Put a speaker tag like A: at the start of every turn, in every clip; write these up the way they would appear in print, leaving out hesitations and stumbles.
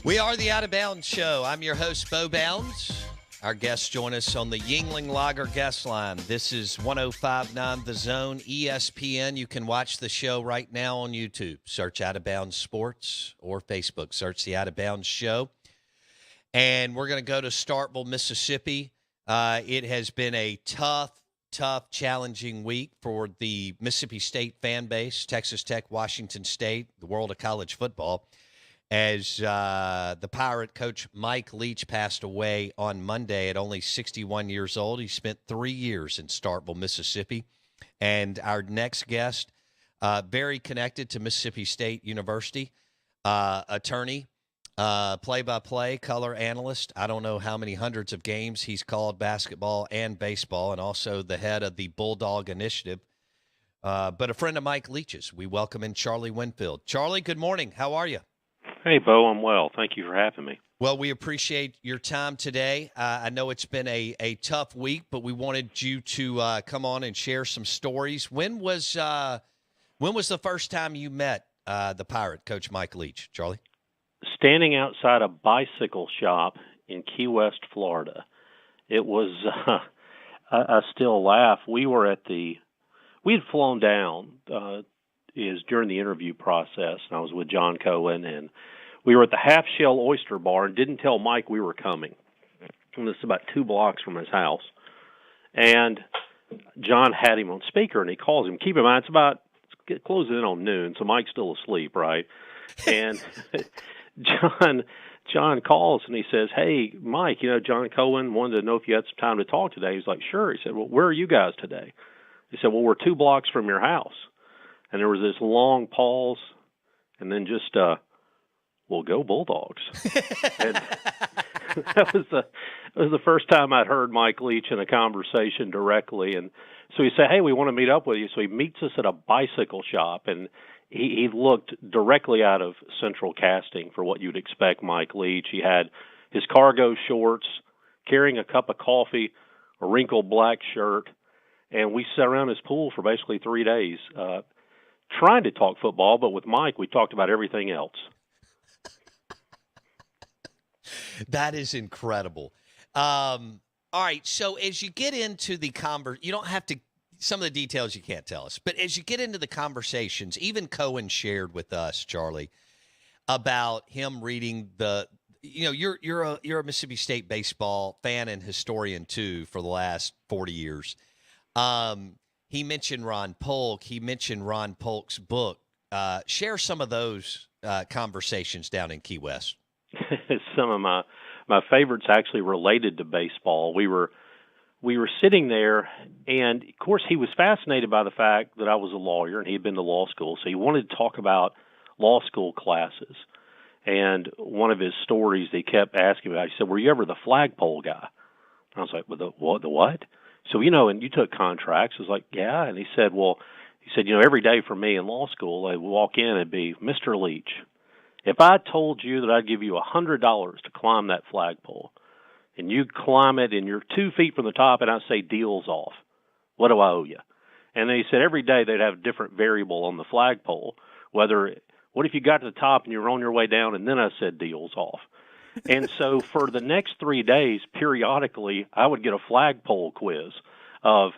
A: We are the Out of Bounds Show. I'm your host, Bo Bounds. Our guests join us on the Yuengling Lager guest line. This is 105.9 The Zone, ESPN. You can watch the show right now on YouTube. Search Out of Bounds Sports or Facebook. Search the Out of Bounds Show. And we're going to go to Starkville, Mississippi. It has been a tough, challenging week for the Mississippi State fan base, Texas Tech, Washington State, the world of college football, as the Pirate coach Mike Leach passed away on Monday at only 61 years old. He spent 3 years in Starkville, Mississippi. And our next guest, very connected to Mississippi State University, attorney, play-by-play, color analyst. I don't know how many hundreds of games he's called basketball and baseball, and also the head of the Bulldog Initiative. But a friend of Mike Leach's. We welcome in Charlie Winfield. Charlie, good morning. How are you?
B: Hey, Bo, I'm well. Thank you for having me.
A: Well, we appreciate your time today. I know it's been a tough week, but we wanted you to come on and share some stories. When was the first time you met the Pirate, Coach Mike Leach, Charlie?
B: Standing outside a bicycle shop in Key West, Florida. It was, I still laugh. We had flown down during the interview process, and I was with John Cohen, and we were at the Half Shell Oyster Bar and didn't tell Mike we were coming. And this is about 2 blocks from his house. And John had him on speaker, and he calls him. Keep in mind, it's closing in on noon, so Mike's still asleep, right? And John calls, and he says, hey, Mike, John Cohen wanted to know if you had some time to talk today. He's like, sure. He said, well, where are you guys today? He said, well, we're 2 blocks from your house. And there was this long pause, and then just, well, go Bulldogs. And that was the first time I'd heard Mike Leach in a conversation directly. And so he said, hey, we want to meet up with you. So he meets us at a bicycle shop, and he looked directly out of central casting for what you'd expect Mike Leach. He had his cargo shorts, carrying a cup of coffee, a wrinkled black shirt, and we sat around his pool for basically 3 days, trying to talk football, but with Mike, we talked about everything else.
A: That is incredible. All right, so as you get into the you don't have to, some of the details you can't tell us, but as you get into the conversations, even Cohen shared with us, Charlie, about him reading you're a Mississippi State baseball fan and historian too for the last 40 years. He mentioned Ron Polk. He mentioned Ron Polk's book. Share some of those conversations down in Key West.
B: Some of my favorites actually related to baseball. We were sitting there, and of course he was fascinated by the fact that I was a lawyer and he had been to law school, so he wanted to talk about law school classes. And one of his stories they kept asking about, he said, were you ever the flagpole guy? And I was like, well, the what? So, and you took contracts. I was like, yeah. And he said, every day for me in law school, I would walk in and be, Mr. Leach, if I told you that I'd give you $100 to climb that flagpole, and you climb it and you're 2 feet from the top, and I say deal's off, what do I owe you? And then he said every day they'd have a different variable on the flagpole, what if you got to the top and you were on your way down, and then I said deal's off. And so for the next 3 days, periodically, I would get a flagpole quiz of,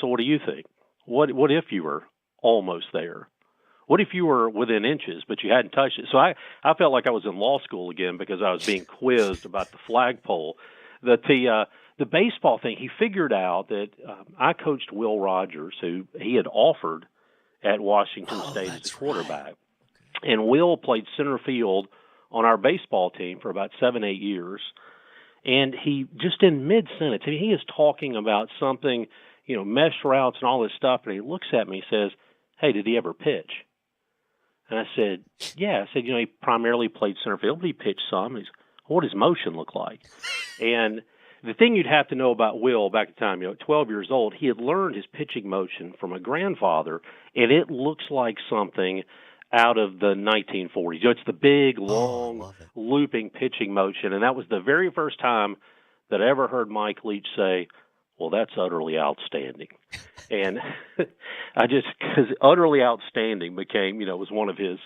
B: so what do you think? What if you were almost there? What if you were within inches, but you hadn't touched it? So I felt like I was in law school again because I was being quizzed about the flagpole. The baseball thing, he figured out that I coached Will Rogers, who he had offered at Washington State as a quarterback. Right. And Will played center field on our baseball team for about 7-8 years. And he, just in mid-sentence, he is talking about something, mesh routes and all this stuff, and he looks at me and says, hey, did he ever pitch? And I said, yeah. I said, he primarily played center field, but he pitched some. He's, what does motion look like? And the thing you'd have to know about Will back at the time, at 12 years old, he had learned his pitching motion from a grandfather, and it looks like something out of the 1940s. It's the big, long, looping pitching motion, and that was the very first time that I ever heard Mike Leach say, well, that's utterly outstanding. And because utterly outstanding became, was one of his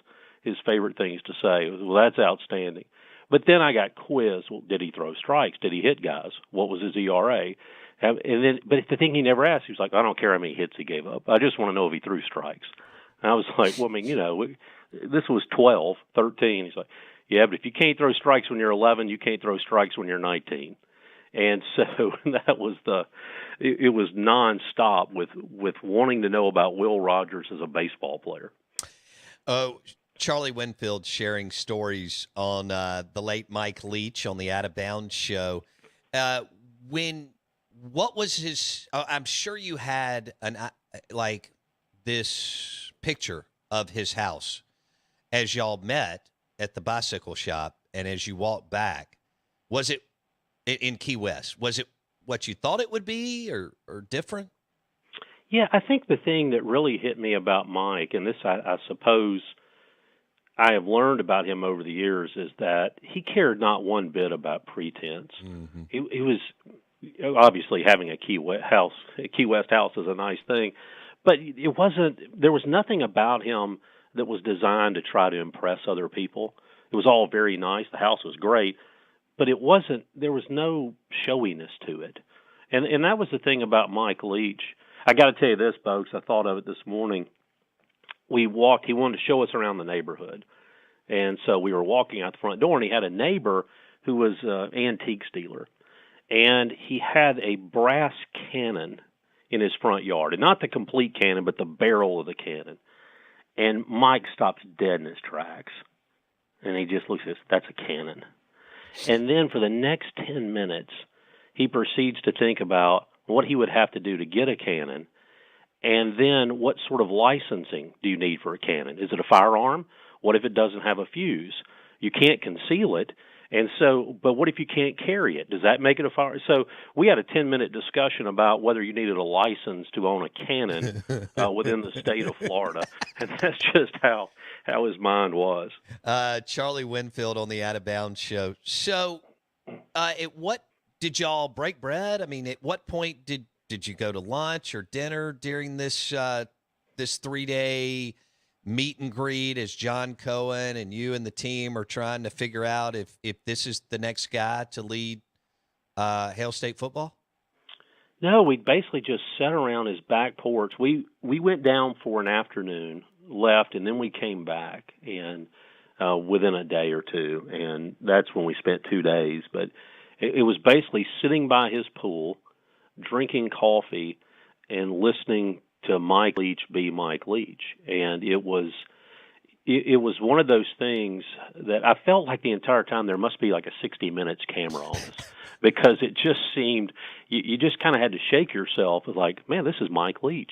B: favorite things to say. Well, that's outstanding. But then I got quizzed. Well, did he throw strikes? Did he hit guys? What was his ERA? But the thing he never asked, he was like, I don't care how many hits he gave up. I just want to know if he threw strikes. And I was like, well, I mean, this was 12, 13. He's like, yeah, but if you can't throw strikes when you're 11, you can't throw strikes when you're 19. And so that was it was nonstop with wanting to know about Will Rogers as a baseball player.
A: Oh, Charlie Winfield sharing stories on the late Mike Leach on the Out of Bounds show. What was his? I'm sure you had this picture of his house as y'all met at the bicycle shop, and as you walked back. Was it in Key West? Was it what you thought it would be, or different?
B: Yeah, I think the thing that really hit me about Mike, and this I suppose I have learned about him over the years, is that he cared not one bit about pretense. Mm-hmm. He was obviously having a Key West house is a nice thing, but it wasn't. There was nothing about him that was designed to try to impress other people. It was all very nice. The house was great, but it wasn't. There was no showiness to it, and that was the thing about Mike Leach. I got to tell you this, folks. I thought of it this morning. We walked. He wanted to show us around the neighborhood, and so we were walking out the front door, and he had a neighbor who was an antiques dealer, and he had a brass cannon in his front yard, and not the complete cannon, but the barrel of the cannon. And Mike stops dead in his tracks, and he just looks at us. That's a cannon. And then for the next 10 minutes, he proceeds to think about what he would have to do to get a cannon, and then what sort of licensing do you need for a cannon? Is it a firearm? What if it doesn't have a fuse? You can't conceal it. And so, but what if you can't carry it? Does that make it a fire? So we had a 10-minute discussion about whether you needed a license to own a cannon within the state of Florida. And that's just how his mind was.
A: Charlie Winfield on the Out of Bounds show. So at what did y'all break bread? I mean, at what point did you go to lunch or dinner during this 3-day meet and greet as John Cohen and you and the team are trying to figure out if this is the next guy to lead Hail State football?
B: No, we basically just sat around his back porch. We went down for an afternoon, left, and then we came back and within a day or two, and that's when we spent 2 days. But it was basically sitting by his pool, drinking coffee, and listening to Mike Leach be Mike Leach. And it was one of those things that I felt like the entire time there must be like a 60 Minutes camera on us, because it just seemed, you just kind of had to shake yourself like, man, this is Mike Leach.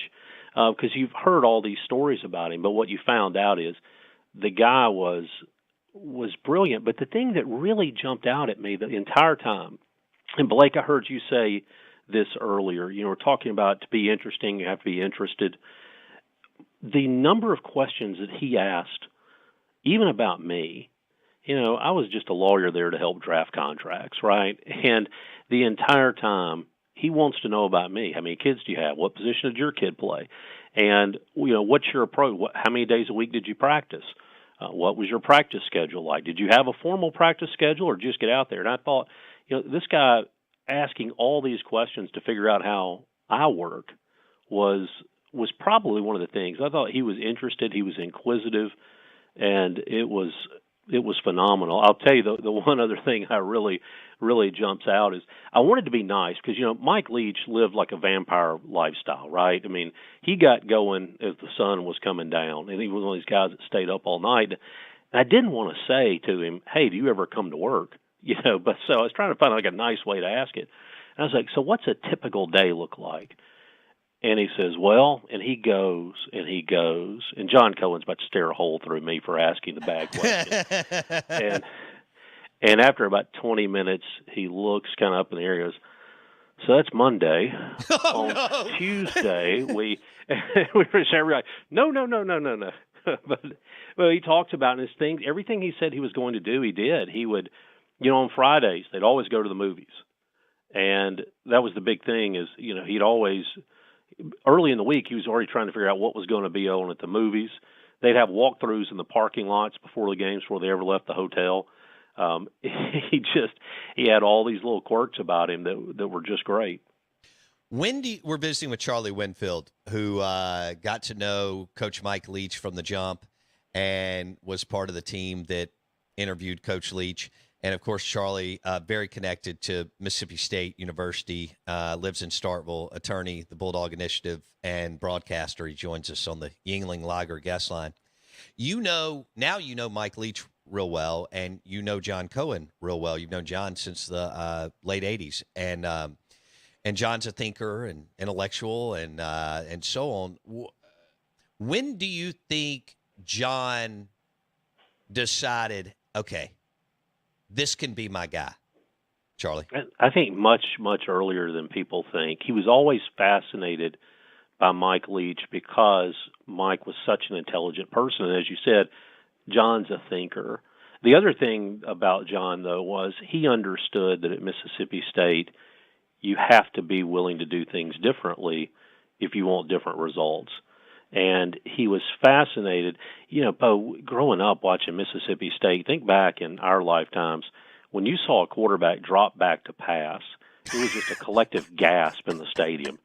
B: Because you've heard all these stories about him, but what you found out is the guy was brilliant. But the thing that really jumped out at me the entire time, and Blake, I heard you say this earlier, we're talking about to be interesting, you have to be interested. The number of questions that he asked, even about me, I was just a lawyer there to help draft contracts, right? And the entire time, he wants to know about me. How many kids do you have? What position did your kid play? And, what's your approach? How many days a week did you practice? What was your practice schedule like? Did you have a formal practice schedule or just get out there? And I thought, this guy asking all these questions to figure out how I work was probably one of the things. I thought he was interested, he was inquisitive, and it was phenomenal. I'll tell you the one other thing I really jumps out is I wanted to be nice because Mike Leach lived like a vampire lifestyle, right? I mean, he got going as the sun was coming down, and he was one of these guys that stayed up all night. And I didn't want to say to him, "Hey, do you ever come to work?" But so I was trying to find like a nice way to ask it. And I was like, "So what's a typical day look like?" And he says, well, and he goes, and John Cohen's about to stare a hole through me for asking the bad question. and after about 20 minutes, he looks kind of up in the air and goes, so that's Monday. On Tuesday, we were like, no. But he talks about his things. Everything he said he was going to do, he did. He would, on Fridays, they'd always go to the movies. And that was the big thing is, he'd always – early in the week, he was already trying to figure out what was going to be on at the movies. They'd have walkthroughs in the parking lots before the games, before they ever left the hotel. He had all these little quirks about him that were just great.
A: We're visiting with Charlie Winfield, who got to know Coach Mike Leach from the jump and was part of the team that interviewed Coach Leach. And, of course, Charlie, very connected to Mississippi State University, lives in Starkville, attorney, the Bulldog Initiative, and broadcaster. He joins us on the Yuengling Lager guest line. Now you know Mike Leach real well, and you know John Cohen real well. You've known John since the late 80s. And John's a thinker and intellectual and so on. When do you think John decided, okay, this can be my guy, Charlie?
B: I think much, much earlier than people think. He was always fascinated by Mike Leach because Mike was such an intelligent person. And as you said, John's a thinker. The other thing about John, though, was he understood that at Mississippi State, you have to be willing to do things differently if you want different results. And he was fascinated. Bo, growing up watching Mississippi State, think back in our lifetimes, when you saw a quarterback drop back to pass, it was just a collective gasp in the stadium.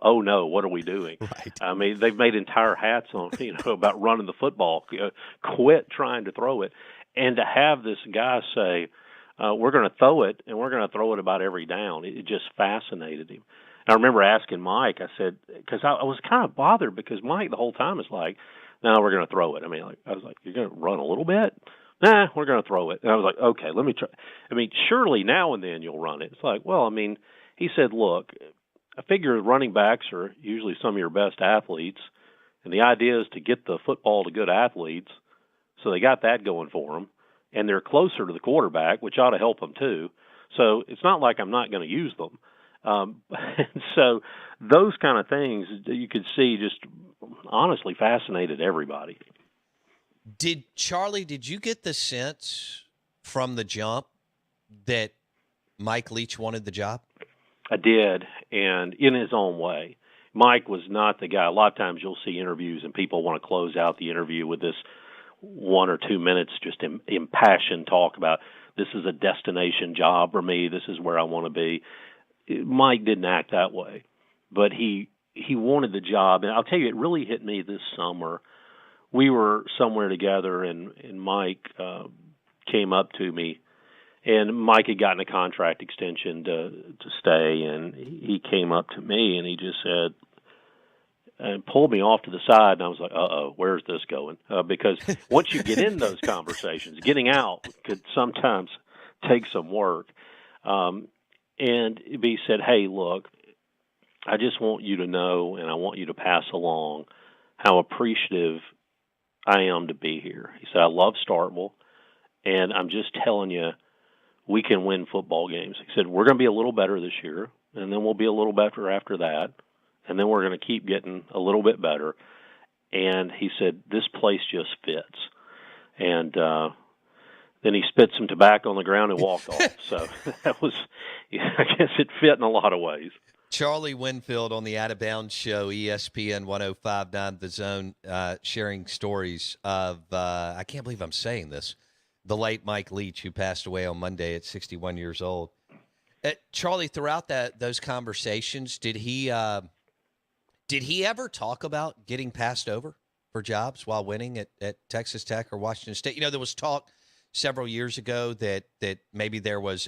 B: Oh no, what are we doing?
A: Right.
B: I mean, they've made entire hats on, about running the football. Quit trying to throw it. And to have this guy say, we're going to throw it, and we're going to throw it about every down. It just fascinated him. And I remember asking Mike, I said, because I was kind of bothered because Mike the whole time is like, no, we're going to throw it. I was like, you're going to run a little bit? Nah, we're going to throw it. And I was like, okay, let me try. Surely now and then you'll run it. It's like, well, he said, look, I figure running backs are usually some of your best athletes, and the idea is to get the football to good athletes, so they got that going for them. And they're closer to the quarterback, which ought to help them too. So it's not like I'm not going to use them. And so those kind of things you could see just honestly fascinated everybody.
A: Did you get the sense from the jump that Mike Leach wanted the job?
B: I did, and in his own way. Mike was not the guy. A lot of times you'll see interviews and people want to close out the interview with this 1 or 2 minutes just impassioned talk about this is a destination job for me, this is where I want to be. Mike didn't act that way, but he wanted the job. And I'll tell you, it really hit me this summer. We were somewhere together, and Mike came up to me, and Mike had gotten a contract extension to stay, and he came up to me and he just said, and pulled me off to the side, and I was like, uh-oh, where's this going? Because once you get in those conversations, getting out could sometimes take some work. And he said, hey, look, I just want you to know, and I want you to pass along how appreciative I am to be here. He said, I love Starkville, and I'm just telling you, we can win football games. He said, we're going to be a little better this year, and then we'll be a little better after that. And then we're going to keep getting a little bit better. And he said, this place just fits. And then he spit some tobacco on the ground and walked off. So that was, I guess it fit in a lot of ways.
A: Charlie Winfield on the Out of Bounds show, ESPN 105.9 The Zone, sharing stories of, I can't believe I'm saying this, the late Mike Leach, who passed away on Monday at 61 years old. Charlie, throughout those conversations, did he ever talk about getting passed over for jobs while winning at Texas Tech or Washington State? There was talk several years ago that maybe there was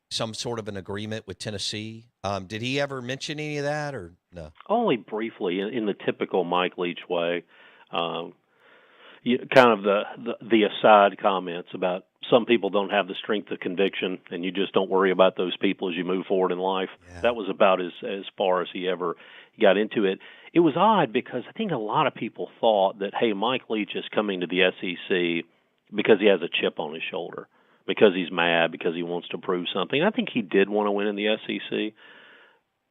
A: some sort of an agreement with Tennessee. Did he ever mention any of that, or no?
B: Only briefly, in the typical Mike Leach way. Kind of the aside comments about some people don't have the strength of conviction, and you just don't worry about those people as you move forward in life. Yeah. That was about as far as he ever got into it. It was odd because I think a lot of people thought that, hey, Mike Leach is coming to the SEC because he has a chip on his shoulder, because he's mad, because he wants to prove something. I think he did want to win in the SEC.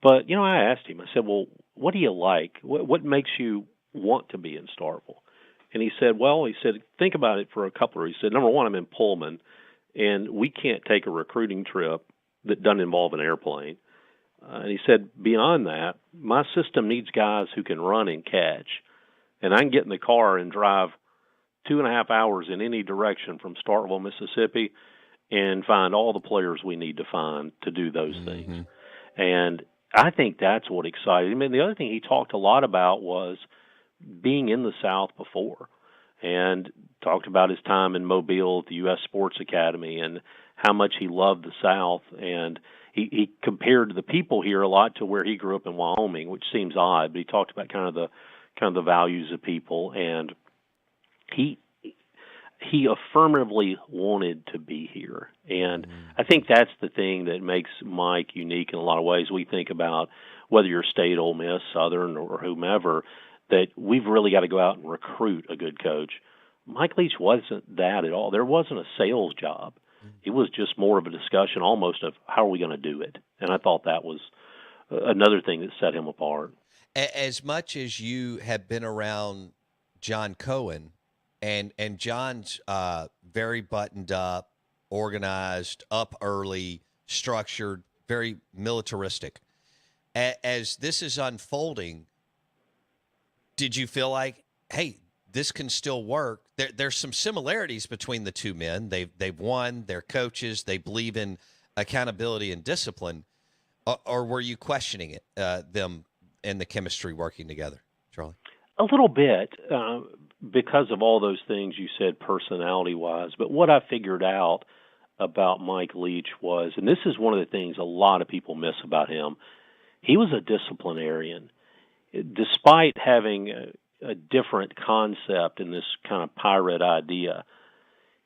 B: But, I asked him, I said, well, what do you like? What makes you want to be in Starkville? And he said, think about it for a couple of reasons. He said, number one, I'm in Pullman, and we can't take a recruiting trip that doesn't involve an airplane. And he said, beyond that, my system needs guys who can run and catch. And I can get in the car and drive 2.5 hours in any direction from Starkville, Mississippi, and find all the players we need to find to do those things. And I think that's what excited him. And the other thing he talked a lot about was being in the South before, and talked about his time in Mobile at the U.S. Sports Academy and how much he loved the South. And he compared the people here a lot to where he grew up in Wyoming, which seems odd, but he talked about kind of the values of people, and he affirmatively wanted to be here. And I think that's the thing that makes Mike unique in a lot of ways. We think about whether you're State, Ole Miss, Southern, or whomever, that we've really got to go out and recruit a good coach. Mike Leach wasn't that at all. There wasn't a sales job. It was just more of a discussion almost of how are we going to do it. And I thought that was another thing that set him apart.
A: As much as you have been around John Cohen, and John's very buttoned up, organized, up early, structured, very militaristic. As this is unfolding, did you feel like, hey, this can still work? There's some similarities between the two men. They've won. They're coaches. They believe in accountability and discipline. Or were you questioning it, them and the chemistry working together, Charlie?
B: A little bit, because of all those things you said personality-wise. But what I figured out about Mike Leach was, and this is one of the things a lot of people miss about him, he was a disciplinarian. Despite having a different concept in this kind of pirate idea,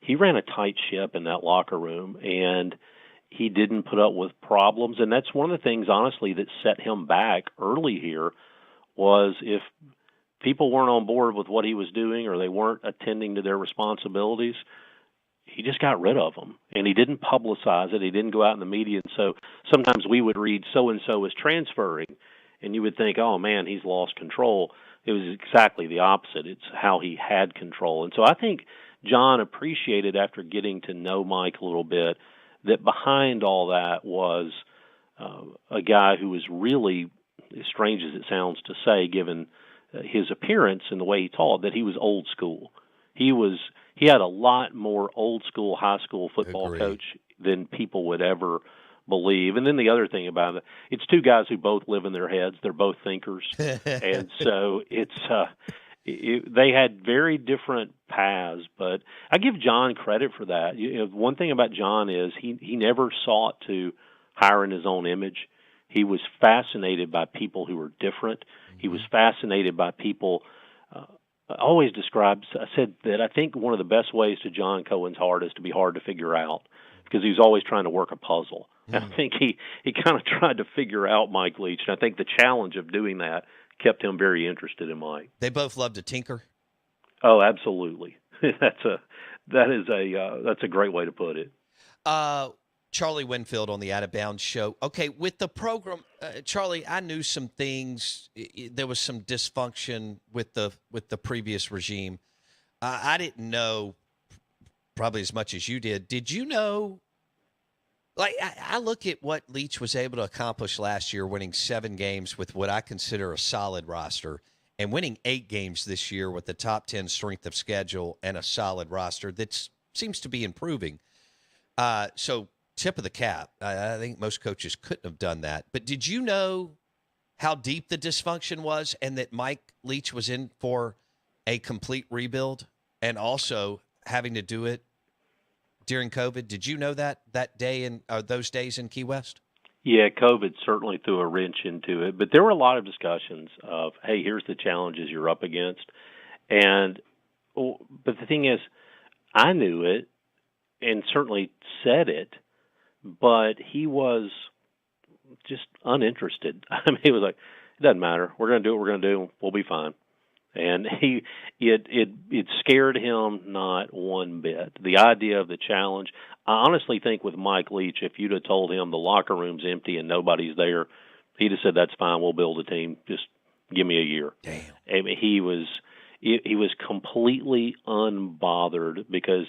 B: he ran a tight ship in that locker room, and he didn't put up with problems. And that's one of the things, honestly, that set him back early here, was if people weren't on board with what he was doing or they weren't attending to their responsibilities, he just got rid of them. And he didn't publicize it. He didn't go out in the media. And so sometimes we would read so-and-so is transferring, and you would think, oh, man, he's lost control. It was exactly the opposite. It's how he had control. And so I think John appreciated, after getting to know Mike a little bit, that behind all that was a guy who was really, as strange as it sounds to say, given his appearance and the way he taught, that he was old school. He had a lot more old school high school football coach than people would ever believe. And then the other thing about it, it's two guys who both live in their heads. They're both thinkers. And so they had very different paths, but I give John credit for that. One thing about John is he never sought to hire in his own image. He was fascinated by people who were different. He was fascinated by people. I said that I think one of the best ways to John Cohen's heart is to be hard to figure out, because he was always trying to work a puzzle. And I think he kind of tried to figure out Mike Leach, and I think the challenge of doing that kept him very interested in Mike.
A: They both love to tinker.
B: Oh, absolutely. That's a great way to put it.
A: Charlie Winfield on the Out of Bounds show. Okay, with the program, Charlie, I knew some things. There was some dysfunction with the previous regime. I didn't know probably as much as you did. Did you know? Like, I look at what Leach was able to accomplish last year, winning 7 games with what I consider a solid roster, and winning 8 games this year with the top 10 strength of schedule and a solid roster that seems to be improving. So tip of the cap. I think most coaches couldn't have done that. But did you know how deep the dysfunction was, and that Mike Leach was in for a complete rebuild, and also having to do it during COVID? Did you know that day those days in Key West?
B: Yeah, COVID certainly threw a wrench into it, but there were a lot of discussions of, hey, here's the challenges you're up against. But the thing is, I knew it and certainly said it, but he was just uninterested. I mean, he was like, it doesn't matter. We're going to do what we're going to do. We'll be fine. And it scared him not one bit. The idea of the challenge, I honestly think with Mike Leach, if you'd have told him the locker room's empty and nobody's there, he'd have said, that's fine, we'll build a team. Just give me a year.
A: Damn.
B: I mean, he was completely unbothered, because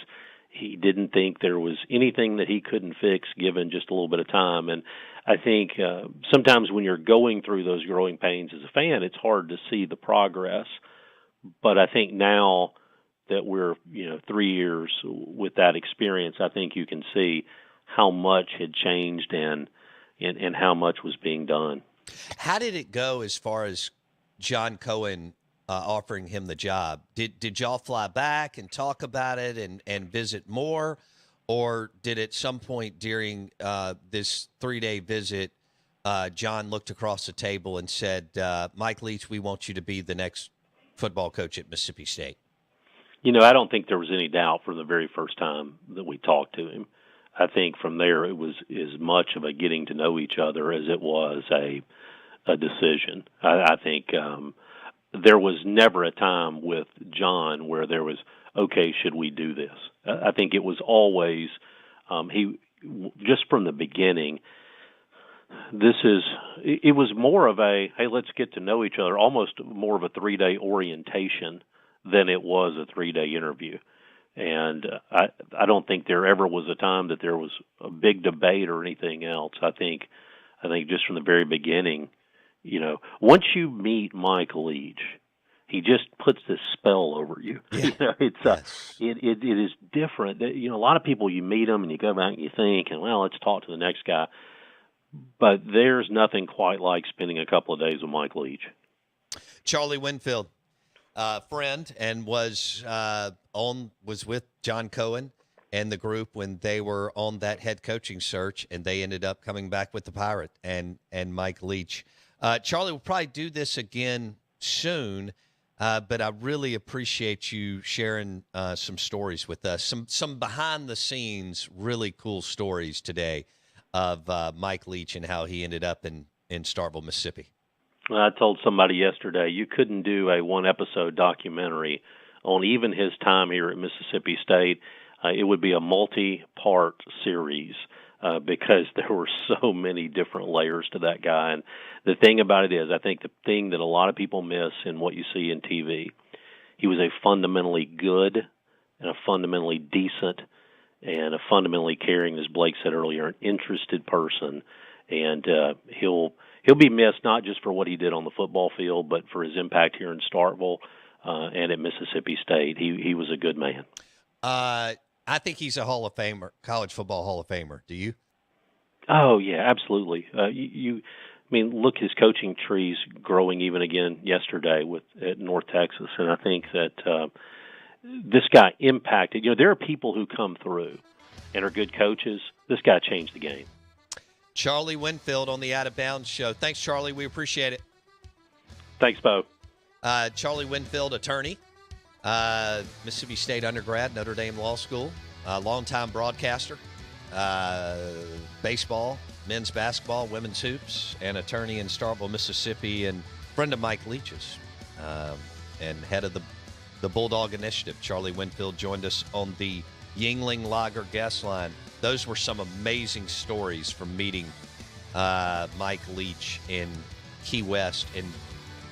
B: he didn't think there was anything that he couldn't fix given just a little bit of time. And I think sometimes when you're going through those growing pains as a fan, it's hard to see the progress. But I think now that we're 3 years with that experience, I think you can see how much had changed and how much was being done.
A: How did it go as far as John Cohen offering him the job? Did y'all fly back and talk about it and visit more, or did at some point during this 3-day visit, John looked across the table and said, Mike Leach, we want you to be the next football coach at Mississippi State?
B: I don't think there was any doubt from the very first time that we talked to him. I think from there it was as much of a getting to know each other as it was a decision. I think there was never a time with John where there was, okay, should we do this? I think it was always, he just from the beginning, it was more of a, hey, let's get to know each other, almost more of a 3-day orientation than it was a 3-day interview. And I don't think there ever was a time that there was a big debate or anything else. I think just from the very beginning, once you meet Mike Leach, he just puts this spell over you.
A: Yeah.
B: It is different. A lot of people, you meet them and you go back and you think, and well, let's talk to the next guy. But there's nothing quite like spending a couple of days with Mike Leach.
A: Charlie Winfield, friend, and was with John Cohen and the group when they were on that head coaching search, and they ended up coming back with the Pirate and Mike Leach. Charlie, we'll probably do this again soon, but I really appreciate you sharing some stories with us, some behind-the-scenes really cool stories today of Mike Leach and how he ended up in Starkville, Mississippi.
B: I told somebody yesterday you couldn't do a one-episode documentary on even his time here at Mississippi State. It would be a multi-part series because there were so many different layers to that guy. And the thing about it is, I think the thing that a lot of people miss in what you see in TV, he was a fundamentally good and a fundamentally decent and a fundamentally caring, as Blake said earlier, an interested person. And he'll be missed not just for what he did on the football field, but for his impact here in Starkville and at Mississippi State. He was a good man.
A: I think he's a Hall of Famer, college football Hall of Famer. Do you?
B: Oh, yeah, absolutely. Look, his coaching trees growing even again yesterday at North Texas, and I think that this guy impacted. There are people who come through and are good coaches. This guy changed the game.
A: Charlie Winfield on the Out of Bounds Show. Thanks, Charlie. We appreciate it.
B: Thanks, Bo.
A: Charlie Winfield, attorney, Mississippi State undergrad, Notre Dame Law School, longtime broadcaster, baseball, men's basketball, women's hoops, and attorney in Starkville, Mississippi, and friend of Mike Leach's, and head of the Bulldog Initiative. Charlie Winfield joined us on the Yuengling Lager guest line. Those were some amazing stories from meeting Mike Leach in Key West and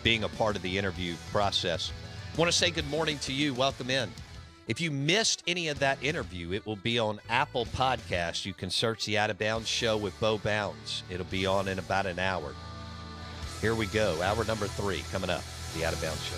A: being a part of the interview process. I want to say good morning to you. Welcome in. If you missed any of that interview, it will be on Apple Podcasts. You can search the Out of Bounds Show with Bo Bounds. It'll be on in about an hour. Here we go. Hour number 3 coming up, the Out of Bounds Show.